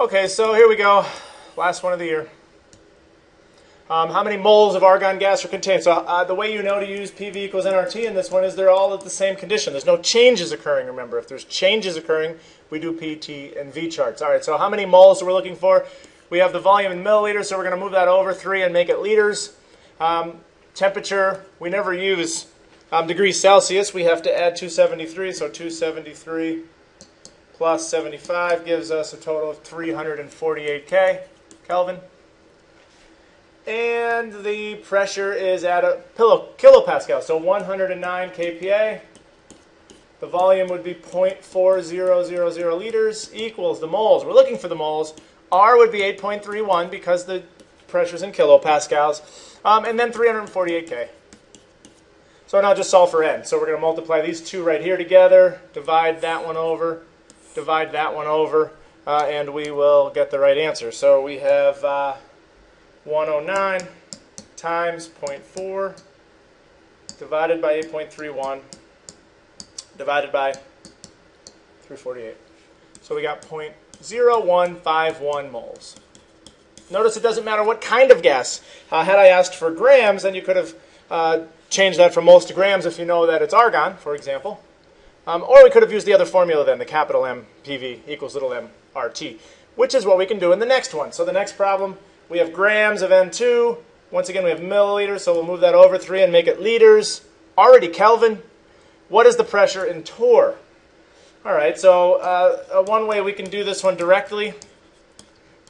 Okay, so here we go. Last one of the year. How many moles of argon gas are contained? So the way you know to use PV equals nRT in this one is they're all at the same condition. There's no changes occurring, remember. If there's changes occurring, we do P, T, and V charts. All right, so how many moles are we looking for? We have the volume in milliliters, so we're going to move that over 3 and make it liters. Temperature, we never use degrees Celsius. We have to add 273, so 273 plus 75 gives us a total of 348 Kelvin. And the pressure is at a kilopascal, so 109 kPa. The volume would be 0.4000 liters equals the moles. We're looking for the moles. R would be 8.31 because the pressure's in kilopascals. And then 348 K. So now just solve for N. So we're going to multiply these two right here together, divide that one over, and we will get the right answer. So we have 109 times 0.4 divided by 8.31 divided by 348. So we got 0.0151 moles. Notice it doesn't matter what kind of gas. Had I asked for grams, then you could have changed that from moles to grams if you know that it's argon, for example. Or we could have used the other formula then, the capital M PV equals little m RT, which is what we can do in the next one. So the next problem, we have grams of N2. Once again, we have milliliters, so we'll move that over 3 and make it liters. Already Kelvin. What is the pressure in torr? All right, so one way we can do this one directly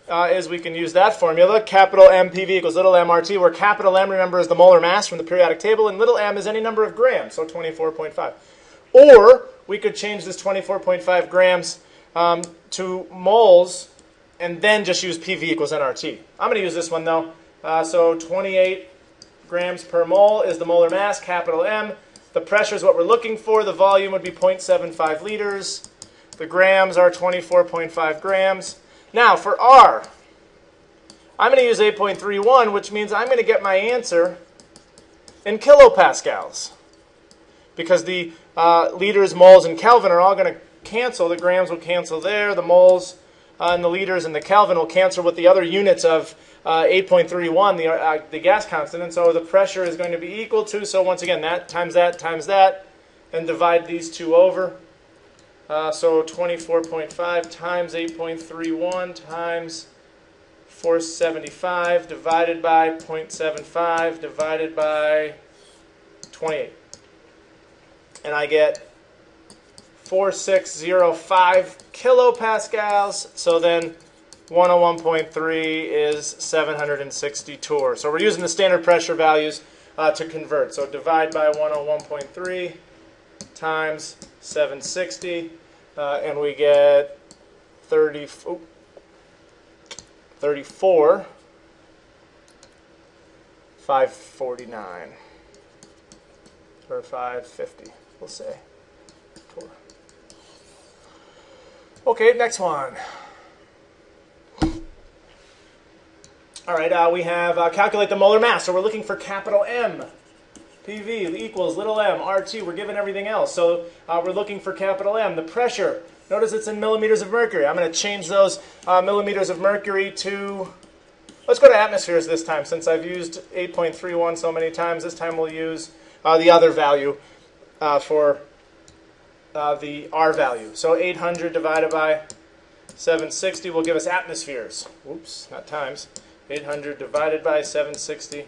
is we can use that formula, capital M PV equals little m RT, where capital M, remember, is the molar mass from the periodic table, and little m is any number of grams, so 24.5. Or we could change this 24.5 grams to moles and then just use PV equals nRT. I'm going to use this one, though. So 28 grams per mole is the molar mass, capital M. The pressure is what we're looking for. The volume would be 0.75 liters. The grams are 24.5 grams. Now, for R, I'm going to use 8.31, which means I'm going to get my answer in kilopascals. Because the liters, moles, and Kelvin are all going to cancel. The grams will cancel there. The moles and the liters and the Kelvin will cancel with the other units of 8.31, the gas constant. And so the pressure is going to be equal to, so once again, that, times that, and divide these two over. So 24.5 times 8.31 times 475 divided by 0.75 divided by 28. And I get 4605 kilopascals. So then 101.3 is 760 torr. So we're using the standard pressure values to convert. So divide by 101.3 times 760, and we get 34, 549, or 550, we'll say. Torr. Okay, next one. All right, we have calculate the molar mass. So we're looking for capital M. PV equals little m RT. We're given everything else. So we're looking for capital M. The pressure, notice it's in millimeters of mercury. I'm going to change those millimeters of mercury to, let's go to atmospheres this time. Since I've used 8.31 so many times, this time we'll use the other value for the R value. So 800 divided by 760 will give us atmospheres. Oops, not times. 800 divided by 760.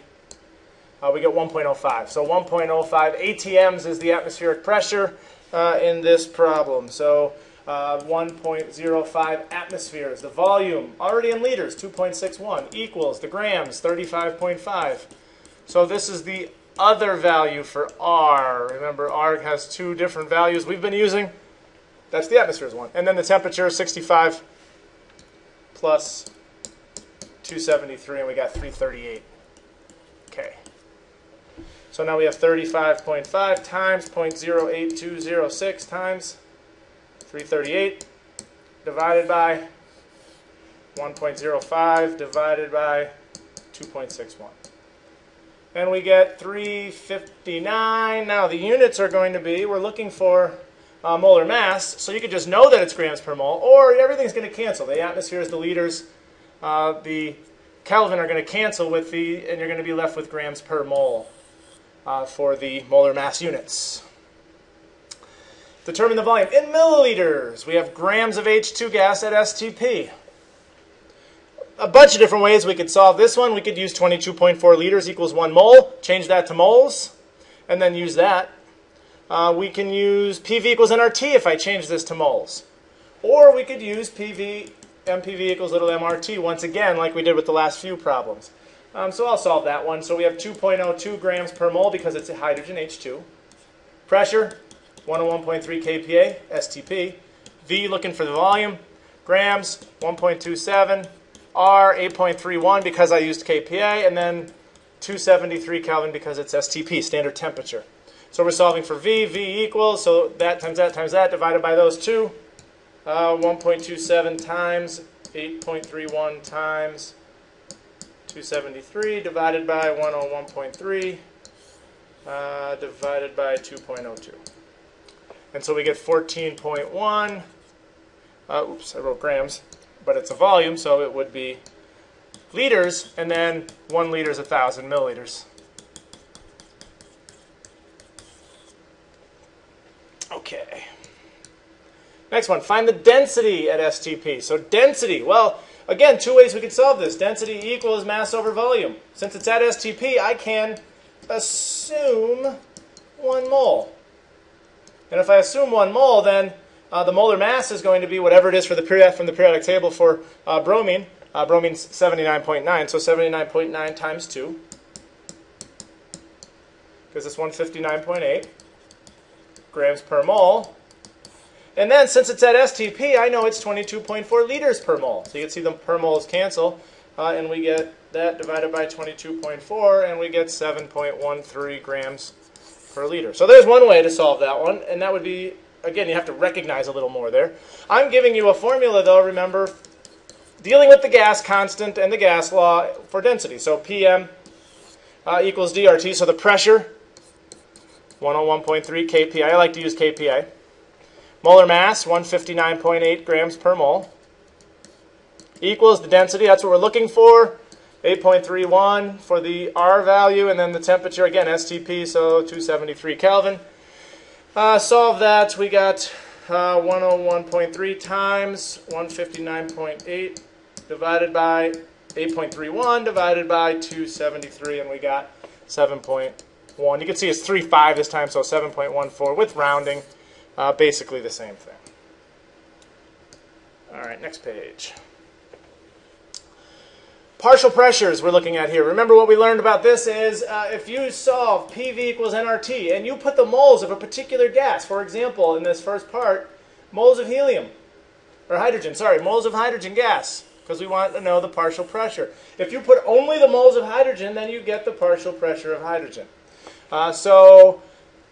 We get 1.05. So 1.05 ATMs is the atmospheric pressure in this problem. So 1.05 atmospheres. The volume, already in liters, 2.61, equals the grams, 35.5. So this is the other value for R. Remember, R has two different values we've been using. That's the atmospheres one. And then the temperature is 65 plus 273, and we got 338. Okay. So now we have 35.5 times 0.08206 times 338 divided by 1.05 divided by 2.61. And we get 359. Now the units are going to be, we're looking for molar mass, so you could just know that it's grams per mole, or everything's going to cancel. The atmospheres, the liters, the Kelvin are going to cancel with and you're going to be left with grams per mole for the molar mass units. Determine the volume. In milliliters, we have grams of H2 gas at STP. A bunch of different ways we could solve this one. We could use 22.4 liters equals 1 mole, change that to moles, and then use that. We can use PV equals nRT if I change this to moles. Or we could use MPV equals little mRT once again, like we did with the last few problems. So I'll solve that one. So we have 2.02 grams per mole because it's a hydrogen, H2. Pressure, 101.3 kPa, STP. V, looking for the volume. Grams, 1.27. R, 8.31 because I used kPa. And then 273 Kelvin because it's STP, standard temperature. So we're solving for V. V equals, so that times that, divided by those two. 1.27 times 8.31 times 273 divided by 101.3 divided by 2.02. And so we get 14.1. Oops, I wrote grams, but it's a volume, so it would be liters, and then 1 liter is 1,000 milliliters. Okay. Next one, find the density at STP. So density, well, again, two ways we could solve this. Density equals mass over volume. Since it's at STP, I can assume 1 mole. And if I assume 1 mole, then the molar mass is going to be whatever it is for from the periodic table for bromine. Bromine's 79.9, so 79.9 times 2, because it's 159.8 grams per mole. And then, since it's at STP, I know it's 22.4 liters per mole. So you can see the per moles cancel, and we get that divided by 22.4, and we get 7.13 grams per liter. So there's one way to solve that one, and that would be, again, you have to recognize a little more there. I'm giving you a formula, though, remember, dealing with the gas constant and the gas law for density. So PM equals DRT, so the pressure, 101.3 kPa. I like to use kPa. Molar mass, 159.8 grams per mole, equals the density, that's what we're looking for, 8.31 for the R value, and then the temperature, again, STP, so 273 Kelvin. Solve that, we got 101.3 times 159.8 divided by 8.31 divided by 273, and we got 7.1. You can see it's 3.5 this time, so 7.14 with rounding. Basically the same thing. All right, next page. Partial pressures we're looking at here. Remember what we learned about this is if you solve PV equals nRT and you put the moles of a particular gas, for example, in this first part, moles of helium, or hydrogen, sorry, moles of hydrogen gas, because we want to know the partial pressure. If you put only the moles of hydrogen, then you get the partial pressure of hydrogen. So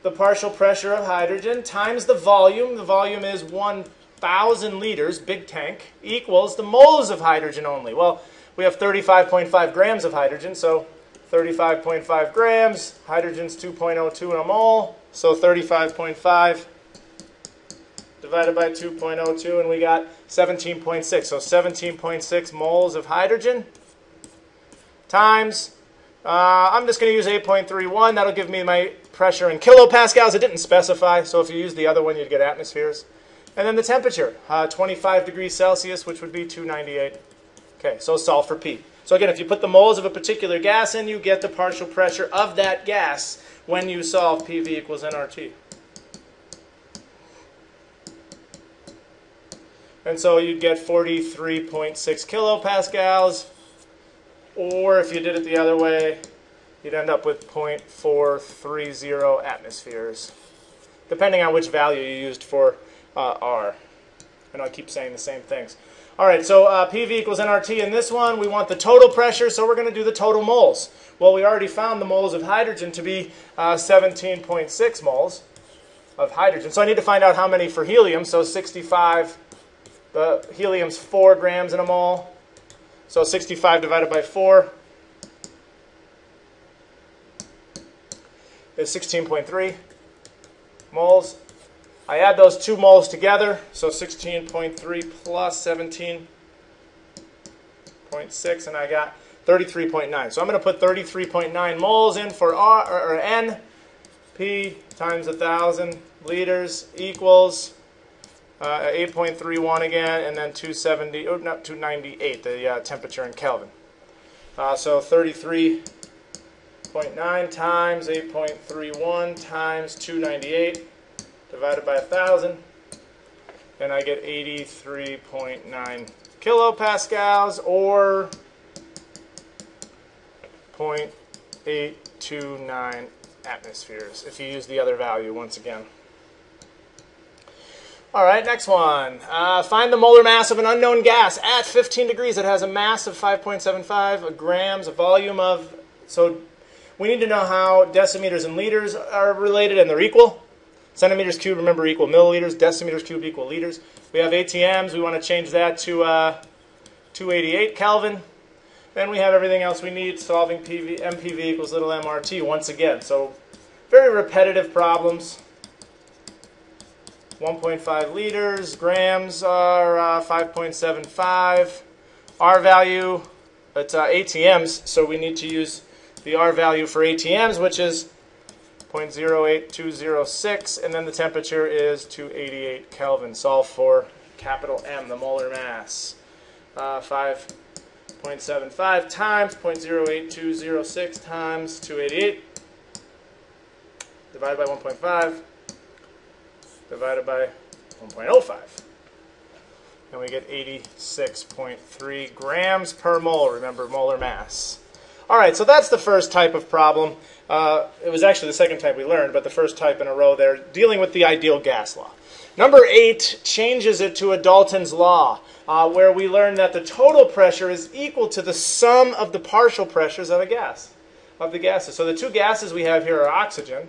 the partial pressure of hydrogen times the volume is 1,000 liters, big tank, equals the moles of hydrogen only. Well, we have 35.5 grams of hydrogen, so 35.5 grams, hydrogen's 2.02 in a mole, so 35.5 divided by 2.02, and we got 17.6. So 17.6 moles of hydrogen times, I'm just going to use 8.31. That'll give me my pressure in kilopascals. It didn't specify, so if you use the other one, you'd get atmospheres. And then the temperature, 25 degrees Celsius, which would be 298. Okay, so solve for P. So again, if you put the moles of a particular gas in, you get the partial pressure of that gas when you solve PV equals nRT. And so you'd get 43.6 kilopascals, or if you did it the other way, you'd end up with 0.430 atmospheres, depending on which value you used for R. And I'll keep saying the same things. All right, so PV equals nRT in this one. We want the total pressure, so we're going to do the total moles. Well, we already found the moles of hydrogen to be 17.6 moles of hydrogen. So I need to find out how many for helium. So 65, the helium's 4 grams in a mole. So 65 divided by 4 is 16.3 moles. I add those 2 moles together, so 16.3 plus 17.6, and I got 33.9. So I'm going to put 33.9 moles in for R, or N. P times 1,000 liters equals 8.31 again, and then 270, oh, not 298, the temperature in Kelvin. So 33.9 times 8.31 times 298 divided by 1,000, and I get 83.9 kilopascals, or 0.829 atmospheres, if you use the other value once again. All right, next one. Find the molar mass of an unknown gas at 15 degrees. It has a mass of 5.75 grams, a volume of... So we need to know how decimeters and liters are related, and they're equal. Centimeters cubed, remember, equal milliliters. Decimeters cubed equal liters. We have ATMs. We want to change that to 288 Kelvin. Then we have everything else we need, solving MPV equals little mRT once again. So very repetitive problems. 1.5 liters, grams are 5.75. R value, it's ATMs, so we need to use the R value for ATMs, which is 0.08206, and then the temperature is 288 Kelvin. Solve for capital M, the molar mass. 5.75 times 0.08206 times 288 divided by 1.5 divided by 1.05. And we get 86.3 grams per mole. Remember, molar mass. All right, so that's the first type of problem. It was actually the second type we learned, but the first type in a row there, dealing with the ideal gas law. Number 8 changes it to a Dalton's law, where we learn that the total pressure is equal to the sum of the partial pressures of a gas, of the gases. So the two gases we have here are oxygen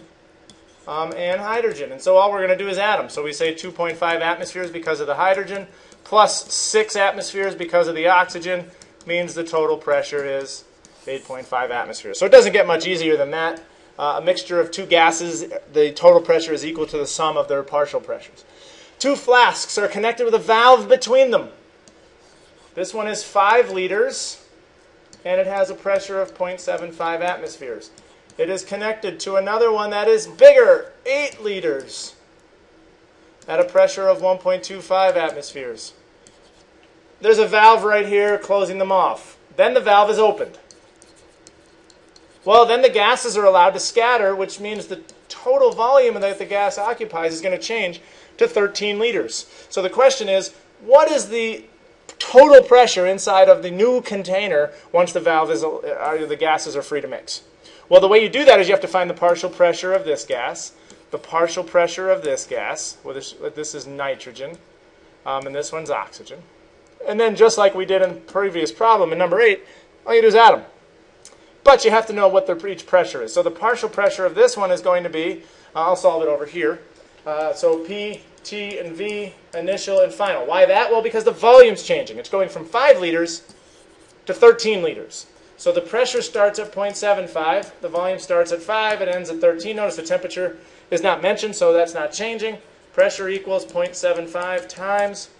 and hydrogen. And so all we're going to do is add them. So we say 2.5 atmospheres because of the hydrogen, plus 6 atmospheres because of the oxygen, means the total pressure is 8.5 atmospheres. So it doesn't get much easier than that. A mixture of two gases, the total pressure is equal to the sum of their partial pressures. Two flasks are connected with a valve between them. This one is 5 liters, and it has a pressure of 0.75 atmospheres. It is connected to another one that is bigger, 8 liters, at a pressure of 1.25 atmospheres. There's a valve right here closing them off. Then the valve is opened. Well, then the gases are allowed to scatter, which means the total volume that the gas occupies is going to change to 13 liters. So the question is, what is the total pressure inside of the new container once the valve is, the gases are free to mix? Well, the way you do that is you have to find the partial pressure of this gas, the partial pressure of this gas, well, this is nitrogen, and this one's oxygen. And then just like we did in the previous problem in number 8, all you do is add them. But you have to know what each pressure is. So the partial pressure of this one is going to be, I'll solve it over here. So P, T, and V, initial and final. Why that? Well, because the volume's changing. It's going from 5 liters to 13 liters. So the pressure starts at 0.75. The volume starts at 5. It ends at 13. Notice the temperature is not mentioned, so that's not changing. Pressure equals 0.75 times,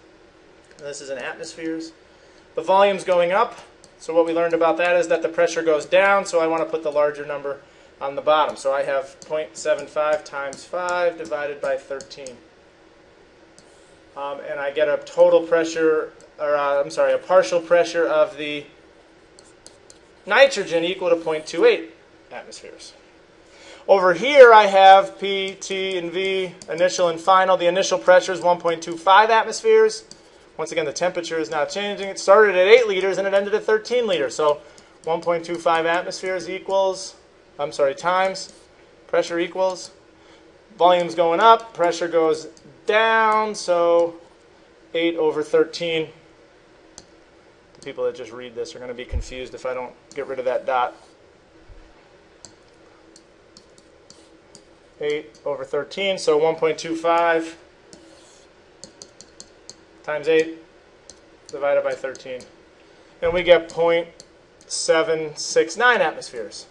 this is in atmospheres. The volume's going up. So what we learned about that is that the pressure goes down, so I want to put the larger number on the bottom. So I have 0.75 times 5 divided by 13. And I get a total pressure, or a partial pressure of the nitrogen equal to 0.28 atmospheres. Over here I have P, T, and V, initial and final. The initial pressure is 1.25 atmospheres. Once again, the temperature is not changing. It started at 8 liters and it ended at 13 liters. So 1.25 atmospheres equals, times, pressure equals, volume's going up, pressure goes down, so 8 over 13. The people that just read this are going to be confused if I don't get rid of that dot. 8 over 13, so 1.25 times 8 divided by 13. And we get 0.769 atmospheres.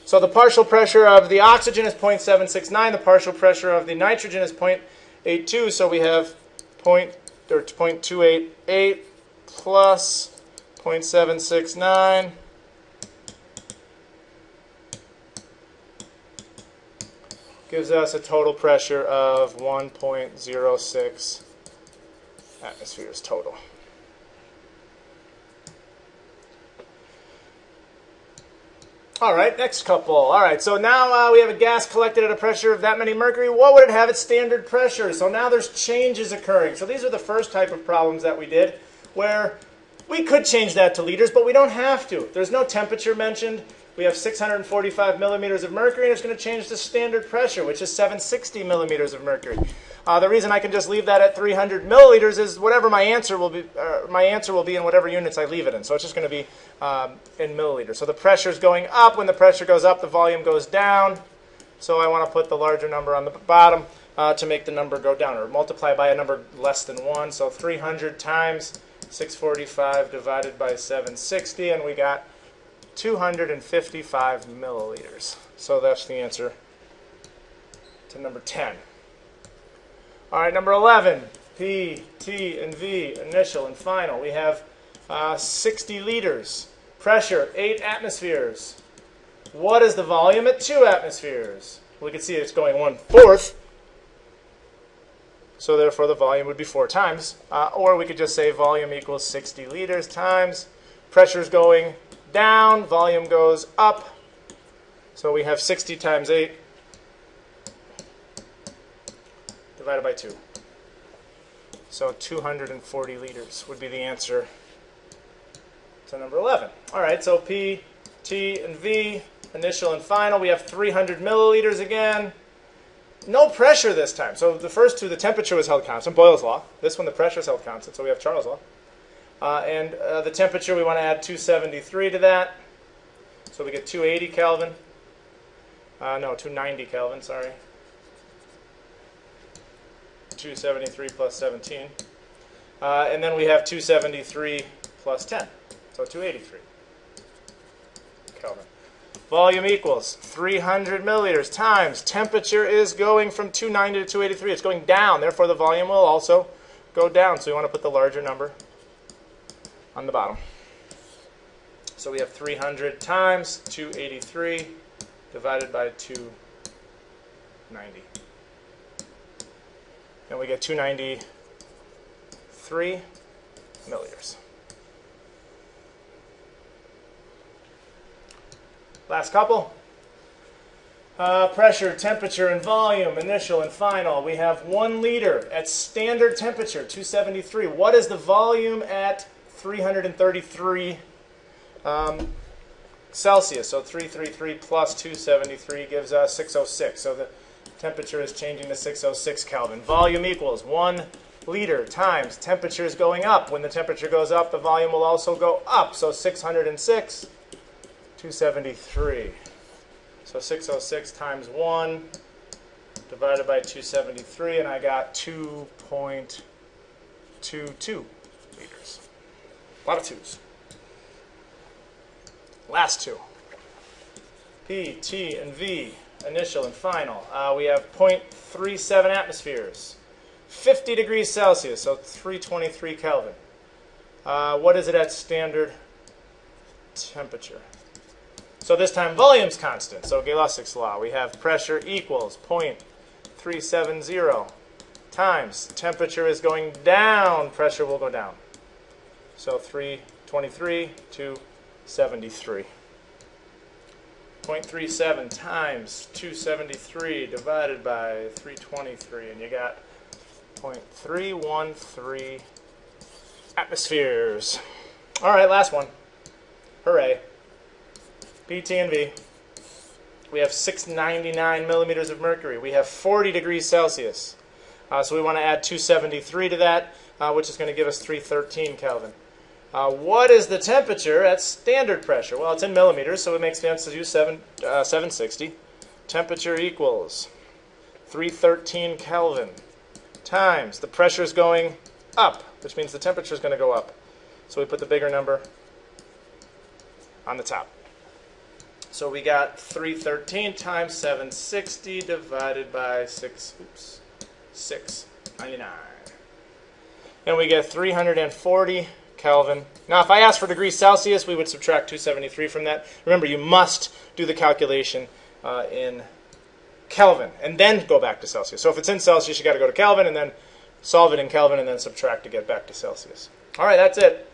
So the partial pressure of the oxygen is 0.769. The partial pressure of the nitrogen is 0.82. So we have 0.288 plus 0.769 gives us a total pressure of 1.06 atmospheres total. All right, next couple. All right, so now we have a gas collected at a pressure of that many mercury. What would it have at standard pressure? So now there's changes occurring. So these are the first type of problems that we did, where we could change that to liters, but we don't have to. There's no temperature mentioned. We have 645 millimeters of mercury, and it's going to change to standard pressure, which is 760 millimeters of mercury. The reason I can just leave that at 300 milliliters is whatever my answer will be in whatever units I leave it in. So it's just going to be in milliliters. So the pressure is going up. When the pressure goes up, the volume goes down. So I want to put the larger number on the bottom to make the number go down, or multiply by a number less than 1. So 300 times 645 divided by 760, and we got 255 milliliters. So that's the answer to number 10. All right, number 11, P, T, and V, initial and final. We have 60 liters. Pressure, 8 atmospheres. What is the volume at 2 atmospheres? We can see it's going 1/4. So therefore, the volume would be 4 times. Or we could just say volume equals 60 liters times. Pressure's going down, volume goes up. So we have 60 times 8 divided by 2. So 240 liters would be the answer to number 11. All right, so P, T, and V, initial and final. We have 300 milliliters again. No pressure this time. So the first two, the temperature was held constant, Boyle's law. This one, the pressure is held constant, so we have Charles' law. And the temperature, we want to add 273 to that. So we get 280 Kelvin. No, 290 Kelvin, sorry. 273 plus 17. And then we have 273 plus 10. So 283 Kelvin. Volume equals 300 milliliters times temperature is going from 290 to 283. It's going down. Therefore, the volume will also go down. So we want to put the larger number on the bottom. So we have 300 times 283 divided by 290. And we get 293 milliliters. Last couple. Pressure, temperature, and volume, initial and final. We have 1 liter at standard temperature, 273. What is the volume at 333 Celsius? So 333 plus 273 gives us 606. So the temperature is changing to 606 Kelvin. Volume equals 1 liter times temperature is going up. When the temperature goes up, the volume will also go up. So 606, 273. So 606 times 1 divided by 273, and I got 2.22 liters. A lot of twos. Last two. P, T, and V, initial and final. We have 0.37 atmospheres. 50 degrees Celsius, so 323 Kelvin. What is it at standard temperature? So this time volume's constant, so Gay-Lussac's law. We have pressure equals 0.370 times temperature is going down, pressure will go down. So 323 to 73. 0.37 times 273 divided by 323, and you got 0.313 atmospheres. All right, last one. Hooray. P, T, and V. We have 699 millimeters of mercury. We have 40 degrees Celsius. So we want to add 273 to that, which is going to give us 313 Kelvin. What is the temperature at standard pressure? Well, it's in millimeters, so it makes sense to use 760. Temperature equals 313 Kelvin times the pressure is going up, which means the temperature is going to go up. So we put the bigger number on the top. So we got 313 times 760 divided by 699. And we get 340 Kelvin. Now, if I asked for degrees Celsius, we would subtract 273 from that. Remember, you must do the calculation in Kelvin and then go back to Celsius. So if it's in Celsius, you got to go to Kelvin and then solve it in Kelvin and then subtract to get back to Celsius. All right, that's it.